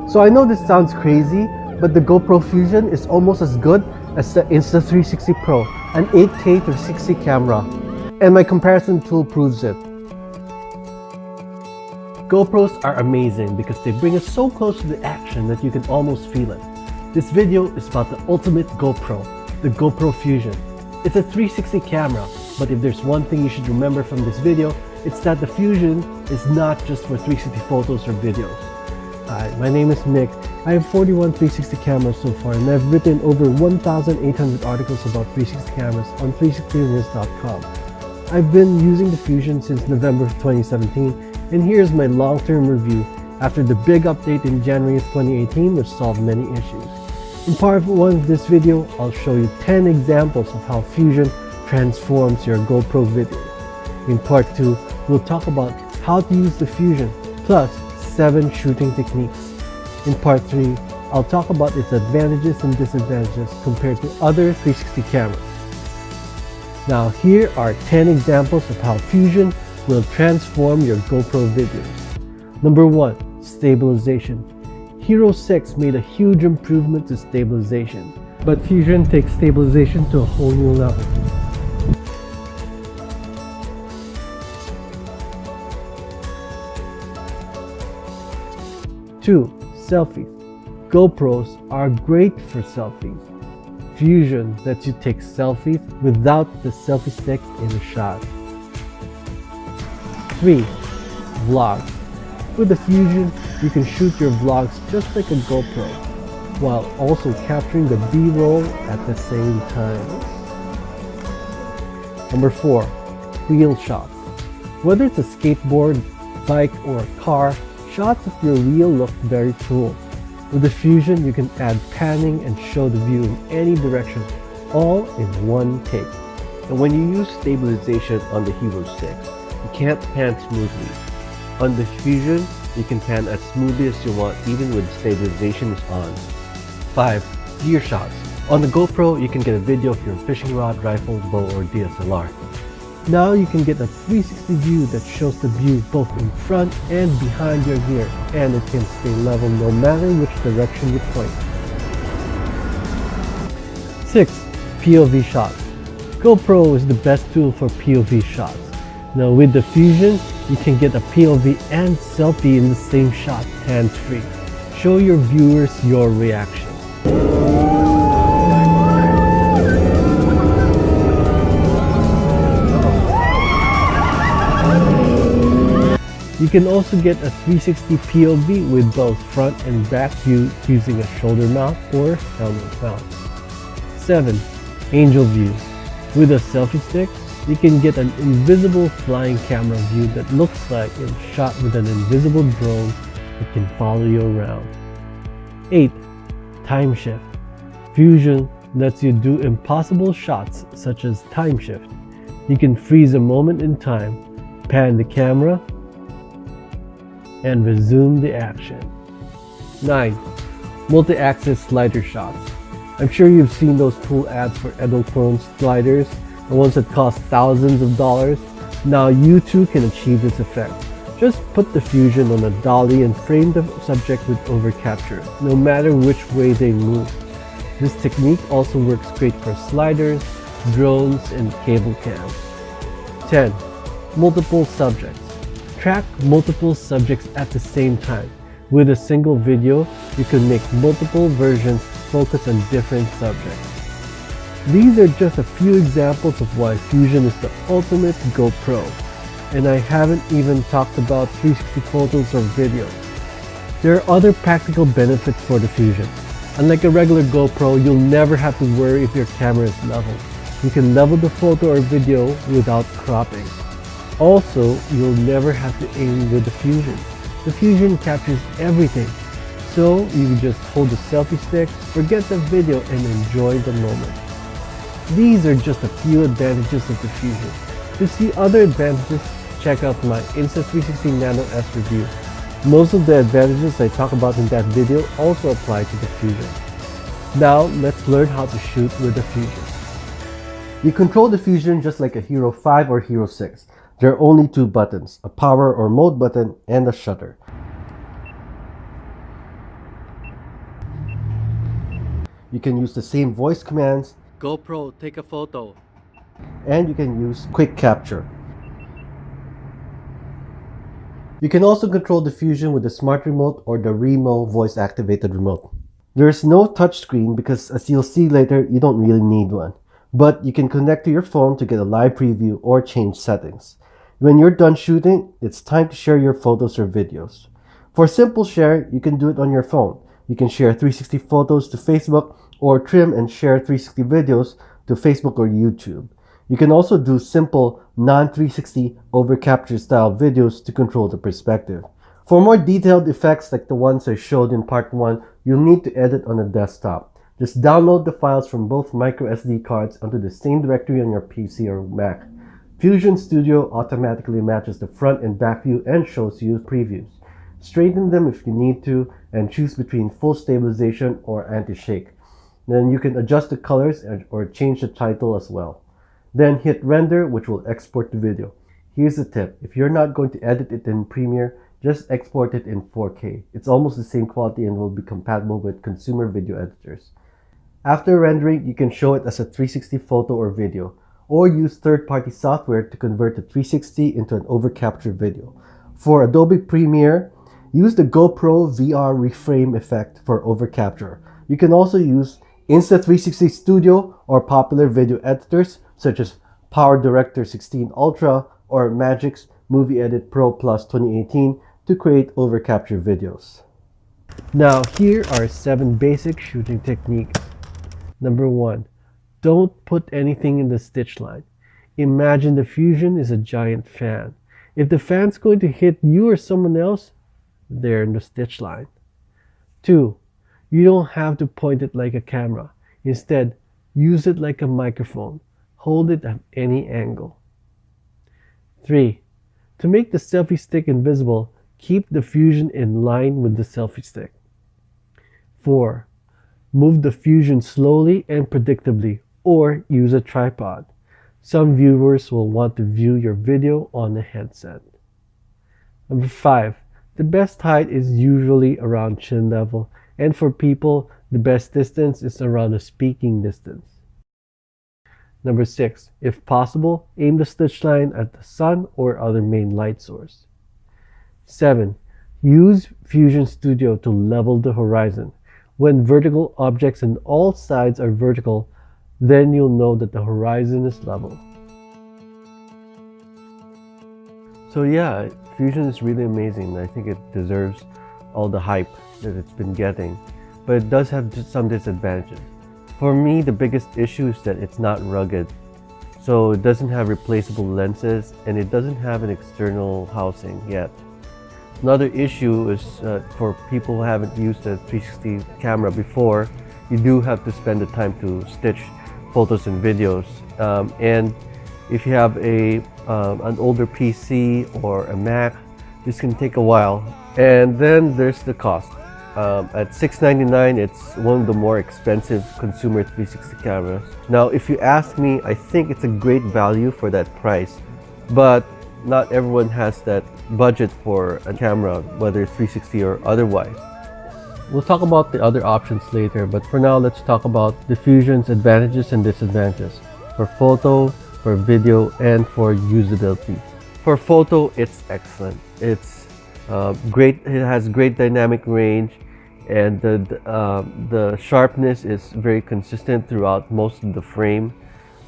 So I know this sounds crazy, but the GoPro Fusion is almost as good as the Insta360 Pro, an 8K 360 camera. And my comparison tool proves it. GoPros are amazing because they bring us so close to the action that you can almost feel it. This video is about the ultimate GoPro, the GoPro Fusion. It's a 360 camera, but if there's one thing you should remember from this video, it's that the Fusion is not just for 360 photos or videos. Hi, my name is Mick. I have 41 360 cameras so far, and I've written over 1,800 articles about 360 cameras on 360reviews.com. I've been using the Fusion since November of 2017, and here's my long-term review after the big update in January of 2018 which solved many issues. In part 1 of this video, I'll show you 10 examples of how Fusion transforms your GoPro video. In part 2, we'll talk about how to use the Fusion, plus 7 shooting techniques. In part 3, I'll talk about its advantages and disadvantages compared to other 360 cameras. Now here are 10 examples of how Fusion will transform your GoPro videos. Number 1. Stabilization. Hero 6 made a huge improvement to stabilization, but Fusion takes stabilization to a whole new level. Two, selfies. GoPros are great for selfies. Fusion lets you take selfies without the selfie stick in a shot. 3. Vlogs. With the Fusion, you can shoot your vlogs just like a GoPro, while also capturing the B-roll at the same time. Number 4. Wheel shots. Whether it's a skateboard, bike, or a car, shots of your wheel look very cool. With the Fusion, you can add panning and show the view in any direction, all in one take. And when you use stabilization on the Hero 6, you can't pan smoothly. On the Fusion, you can pan as smoothly as you want even when stabilization is on. 5. Gear shots. On the GoPro, you can get a video of your fishing rod, rifle, bow, or DSLR. Now you can get a 360 view that shows the view both in front and behind your gear, and it can stay level no matter which direction you point. 6. POV shots. GoPro is the best tool for POV shots. Now with the Fusion, you can get a POV and selfie in the same shot hands-free. Show your viewers your reaction. You can also get a 360 POV with both front and back view using a shoulder mount or helmet mount. 7. Angel views. With a selfie stick, you can get an invisible flying camera view that looks like it's shot with an invisible drone that can follow you around. 8. Time shift. Fusion lets you do impossible shots such as time shift. You can freeze a moment in time, pan the camera, and resume the action. 9. Multi-axis slider shots. I'm sure you've seen those cool ads for Edelkrone sliders, the ones that cost thousands of dollars. Now you too can achieve this effect. Just put the Fusion on a dolly and frame the subject with overcapture, no matter which way they move. This technique also works great for sliders, drones, and cable cams. 10. Multiple subjects. Track multiple subjects at the same time. With a single video, you can make multiple versions focus on different subjects. These are just a few examples of why Fusion is the ultimate GoPro. And I haven't even talked about 360 photos or videos. There are other practical benefits for the Fusion. Unlike a regular GoPro, you'll never have to worry if your camera is level. You can level the photo or video without cropping. Also, you'll never have to aim with the Fusion. The Fusion captures everything, so you can just hold the selfie stick, forget the video, and enjoy the moment. These are just a few advantages of the Fusion. To see other advantages, check out my Insta360 Nano S review. Most of the advantages I talk about in that video also apply to the Fusion. Now, let's learn how to shoot with the Fusion. You control the Fusion just like a Hero 5 or Hero 6. There are only 2 buttons, a power or mode button and a shutter. You can use the same voice commands, GoPro, take a photo. and you can use quick capture. You can also control the Fusion with the Smart Remote or the Remo voice-activated remote. There's no touchscreen because, as you'll see later, you don't really need one. But you can connect to your phone to get a live preview or change settings. When you're done shooting, it's time to share your photos or videos. For simple share, you can do it on your phone. You can share 360 photos to Facebook or trim and share 360 videos to Facebook or YouTube. You can also do simple non-360 overcapture style videos to control the perspective. For more detailed effects like the ones I showed in part 1, you'll need to edit on a desktop. Just download the files from both microSD cards onto the same directory on your PC or Mac. Fusion Studio automatically matches the front and back view and shows you previews. Straighten them if you need to and choose between full stabilization or anti-shake. Then you can adjust the colors or change the title as well. Then hit render, which will export the video. Here's a tip: if you're not going to edit it in Premiere, just export it in 4K. It's almost the same quality and will be compatible with consumer video editors. After rendering, you can show it as a 360 photo or video, or use third-party software to convert the 360 into an overcapture video. For Adobe Premiere, use the GoPro VR reframe effect for overcapture. You can also use Insta360 Studio or popular video editors such as PowerDirector 16 Ultra or Magic's Movie Edit Pro Plus 2018 to create overcapture videos. Now here are 7 basic shooting techniques. Number 1. Don't put anything in the stitch line. Imagine the Fusion is a giant fan. If the fan's going to hit you or someone else, they're in the stitch line. 2. You don't have to point it like a camera. Instead, use it like a microphone. Hold it at any angle. 3. To make the selfie stick invisible, keep the Fusion in line with the selfie stick. 4. Move the Fusion slowly and predictably, or use a tripod. Some viewers will want to view your video on a headset. Number 5. The best height is usually around chin level, and for people, the best distance is around the speaking distance. Number 6. If possible, aim the stitch line at the sun or other main light source. 7. Use Fusion Studio to level the horizon. When vertical objects on all sides are vertical, then you'll know that the horizon is level. So yeah, Fusion is really amazing. I think it deserves all the hype that it's been getting, but it does have some disadvantages. For me, the biggest issue is that it's not rugged. So it doesn't have replaceable lenses and it doesn't have an external housing yet. Another issue is for people who haven't used a 360 camera before, you do have to spend the time to stitch photos and videos. And if you have an older PC or a Mac, this can take a while. And then there's the cost. At $699, it's one of the more expensive consumer 360 cameras. Now, if you ask me, I think it's a great value for that price, but not everyone has that budget for a camera, whether 360 or otherwise. We'll talk about the other options later, but for now, let's talk about the Fusion's advantages and disadvantages for photo, for video, and for usability. For photo, it's excellent. It's great. It has great dynamic range, and the sharpness is very consistent throughout most of the frame.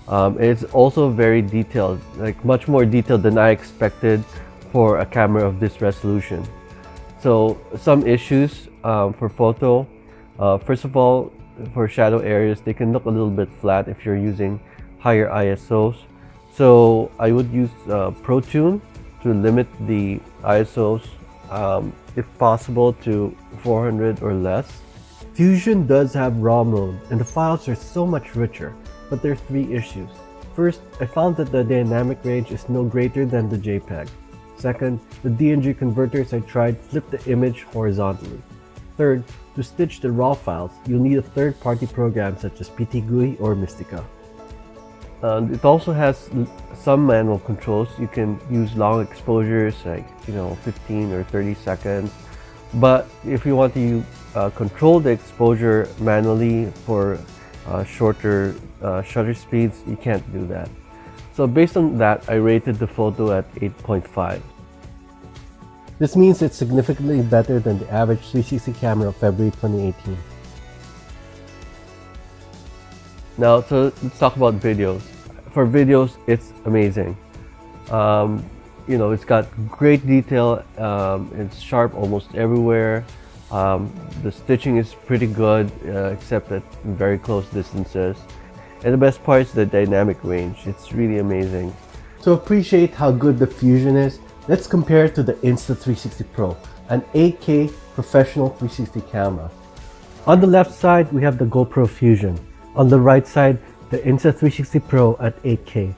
It's also very detailed, like much more detailed than I expected for a camera of this resolution. So some issues for photo. First of all, for shadow areas, they can look a little bit flat if you're using higher ISOs. So I would use ProTune to limit the ISOs, if possible, to 400 or less. Fusion does have RAW mode, and the files are so much richer, but there are 3 issues. First, I found that the dynamic range is no greater than the JPEG. Second, the DNG converters I tried flip the image horizontally. Third, to stitch the RAW files, you'll need a third-party program such as PTGUI or Mystica. It also has some manual controls. You can use long exposures, like 15 or 30 seconds. But if you want to control the exposure manually for shorter shutter speeds, you can't do that. So based on that, I rated the photo at 8.5. This means it's significantly better than the average 360 camera of February 2018. Now, so let's talk about videos. For videos, it's amazing. You know, it's got great detail. It's sharp almost everywhere. The stitching is pretty good, except at very close distances. And the best part is the dynamic range. It's really amazing. To appreciate how good the Fusion is, let's compare it to the Insta360 Pro, an 8K professional 360 camera. On the left side, we have the GoPro Fusion. On the right side, the Insta360 Pro at 8K.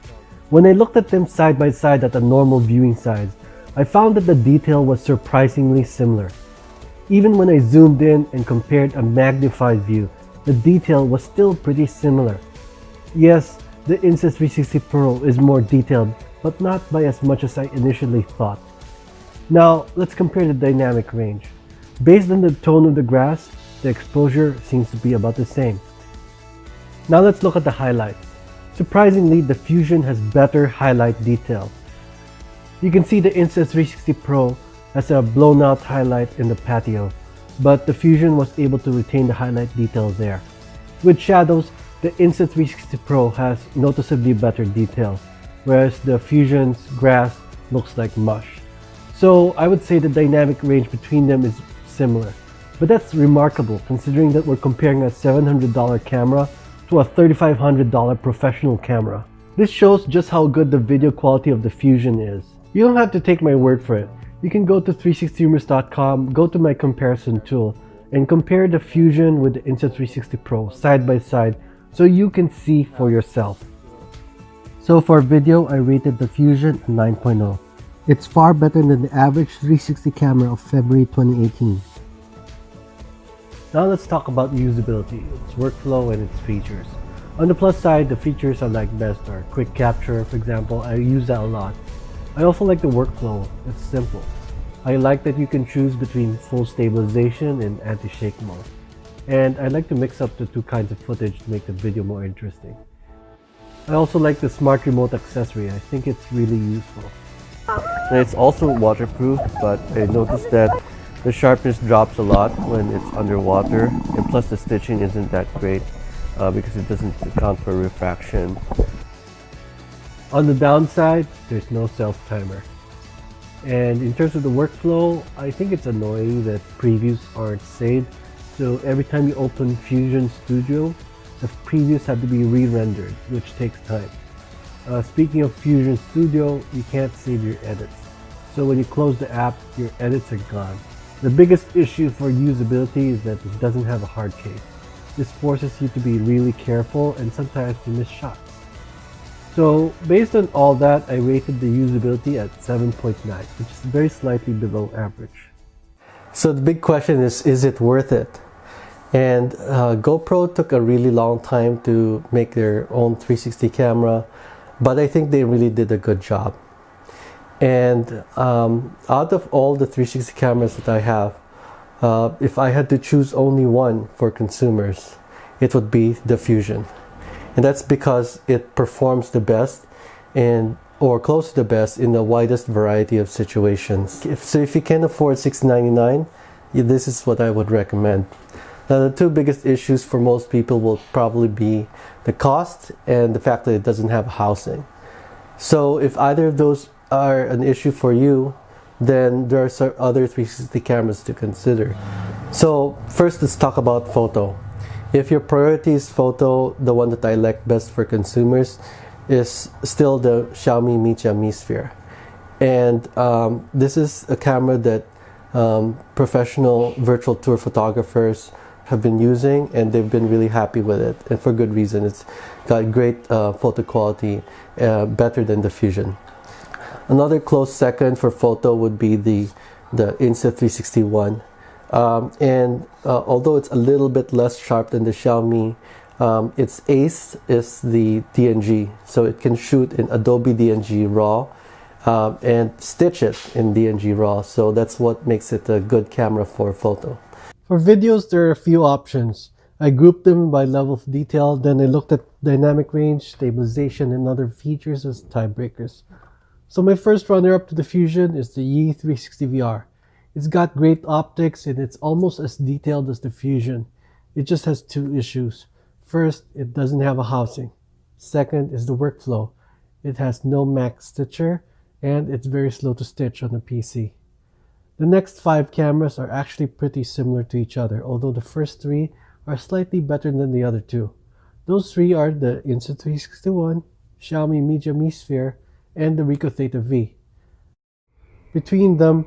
When I looked at them side by side at the normal viewing size, I found that the detail was surprisingly similar. Even when I zoomed in and compared a magnified view, the detail was still pretty similar. Yes, the Insta360 Pro is more detailed, but not by as much as I initially thought. Now, let's compare the dynamic range. Based on the tone of the grass, the exposure seems to be about the same. Now let's look at the highlights. Surprisingly, the Fusion has better highlight detail. You can see the Insta360 Pro has a blown out highlight in the patio, but the Fusion was able to retain the highlight detail there. With shadows, the Insta360 Pro has noticeably better detail, whereas the Fusion's grass looks like mush. So I would say the dynamic range between them is similar, but that's remarkable considering that we're comparing a $700 camera to a $3,500 professional camera. This shows just how good the video quality of the Fusion is. You don't have to take my word for it. You can go to 360rumors.com, go to my comparison tool, and compare the Fusion with the Insta360 Pro side by side so you can see for yourself. So for video, I rated the Fusion a 9.0. It's far better than the average 360 camera of February 2018. Now let's talk about usability, its workflow, and its features. On the plus side, the features I like best are quick capture, for example. I use that a lot. I also like the workflow. It's simple. I like that you can choose between full stabilization and anti-shake mode. And I like to mix up the two kinds of footage to make the video more interesting. I also like the smart remote accessory. I think it's really useful. And it's also waterproof, but I noticed that the sharpness drops a lot when it's underwater, and plus the stitching isn't that great because it doesn't account for refraction. On the downside, there's no self-timer. And in terms of the workflow, I think it's annoying that previews aren't saved. So every time you open Fusion Studio, the previews have to be re-rendered, which takes time. Speaking of Fusion Studio, you can't save your edits. So when you close the app, your edits are gone. The biggest issue for usability is that it doesn't have a hard case. This forces you to be really careful and sometimes you miss shots. So based on all that, I rated the usability at 7.9, which is very slightly below average. So the big question is it worth it? And GoPro took a really long time to make their own 360 camera, but I think they really did a good job. And out of all the 360 cameras that I have, if I had to choose only one for consumers, it would be the Fusion. And that's because it performs the best or close to the best in the widest variety of situations. So if you can afford $699, this is what I would recommend. Now, the two biggest issues for most people will probably be the cost and the fact that it doesn't have housing. So if either of those are an issue for you, then there are other 360 cameras to consider. So first, let's talk about photo. If your priority is photo, the one that I like best for consumers is still the Xiaomi Micha Mi Sphere. And this is a camera that professional virtual tour photographers have been using, and they've been really happy with it, and for good reason. It's got great photo quality, better than the Fusion. Another close second for photo would be the Insta360 One. Although it's a little bit less sharp than the Xiaomi, its ace is the DNG. So it can shoot in Adobe DNG RAW and stitch it in DNG RAW. So that's what makes it a good camera for photo. For videos, there are a few options. I grouped them by level of detail, then I looked at dynamic range, stabilization, and other features as tiebreakers. So my first runner-up to the Fusion is the E360VR. It's got great optics and it's almost as detailed as the Fusion. It just has two issues. First, it doesn't have a housing. Second is the workflow. It has no Mac stitcher and it's very slow to stitch on the PC. The next 5 cameras are actually pretty similar to each other, although the first 3 are slightly better than the other 2. Those 3 are the Insta361, Xiaomi Media Mi Sphere, and the Ricoh Theta V. Between them,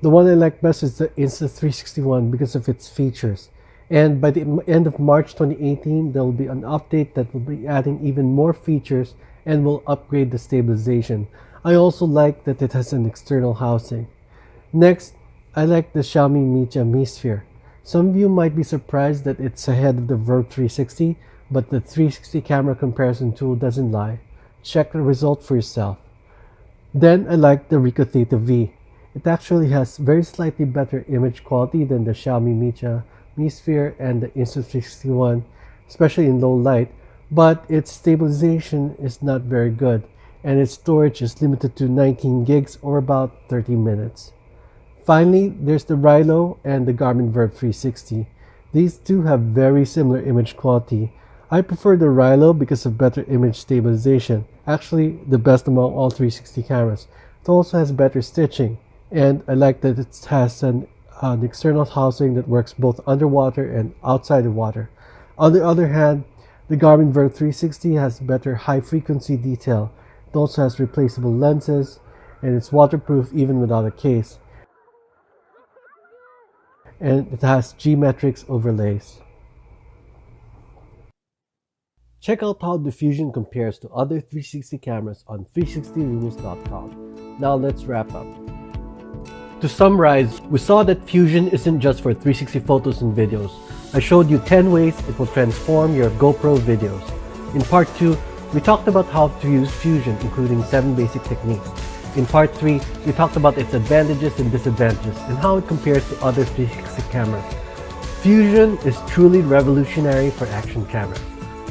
the one I like best is the Insta361 because of its features. And by the end of March 2018, there will be an update that will be adding even more features and will upgrade the stabilization. I also like that it has an external housing. Next, I like the Xiaomi Media Mi Sphere. Some of you might be surprised that it's ahead of the Verve 360, but the 360 camera comparison tool doesn't lie. Check the result for yourself. Then I like the Ricoh Theta V. It actually has very slightly better image quality than the Xiaomi Media Mi Sphere and the Insta361, especially in low light, but its stabilization is not very good, and its storage is limited to 19 gigs or about 30 minutes. Finally, there's the Rilo and the Garmin Verve 360. These two have very similar image quality. I prefer the Rilo because of better image stabilization, actually the best among all 360 cameras. It also has better stitching, and I like that it has an external housing that works both underwater and outside the water. On the other hand, the Garmin Verve 360 has better high-frequency detail. It also has replaceable lenses, and it's waterproof even without a case. And it has G-Metrix overlays. Check out how the Fusion compares to other 360 cameras on 360reviews.com. Now let's wrap up. To summarize, we saw that Fusion isn't just for 360 photos and videos. I showed you 10 ways it will transform your GoPro videos. In part 2, we talked about how to use Fusion, including 7 basic techniques. In part 3, we talked about its advantages and disadvantages and how it compares to other 360 cameras. Fusion is truly revolutionary for action cameras.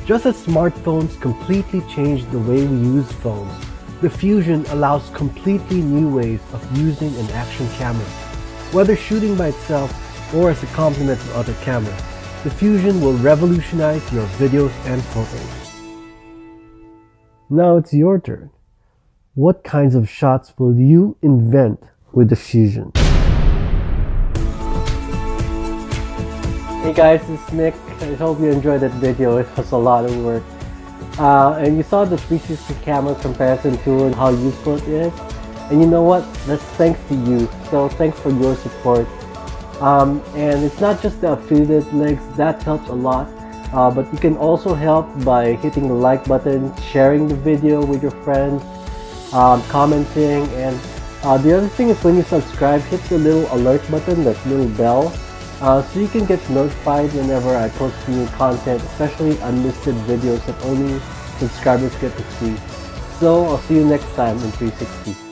Just as smartphones completely changed the way we use phones, the Fusion allows completely new ways of using an action camera. Whether shooting by itself or as a complement to other cameras, the Fusion will revolutionize your videos and photos. Now it's your turn. What kinds of shots will you invent with the Fusion? Hey guys, it's Nick. I hope you enjoyed that video. It was a lot of work. And you saw the 360 camera comparison tool and how useful it is. And you know what? That's thanks to you. So thanks for your support. And it's not just the affiliate links, that helps a lot. But you can also help by hitting the like button, sharing the video with your friends, commenting, and the other thing is when you subscribe, hit the little alert button, that little bell, so you can get notified whenever I post new content, especially unlisted videos that only subscribers get to see. So I'll see you next time in 360.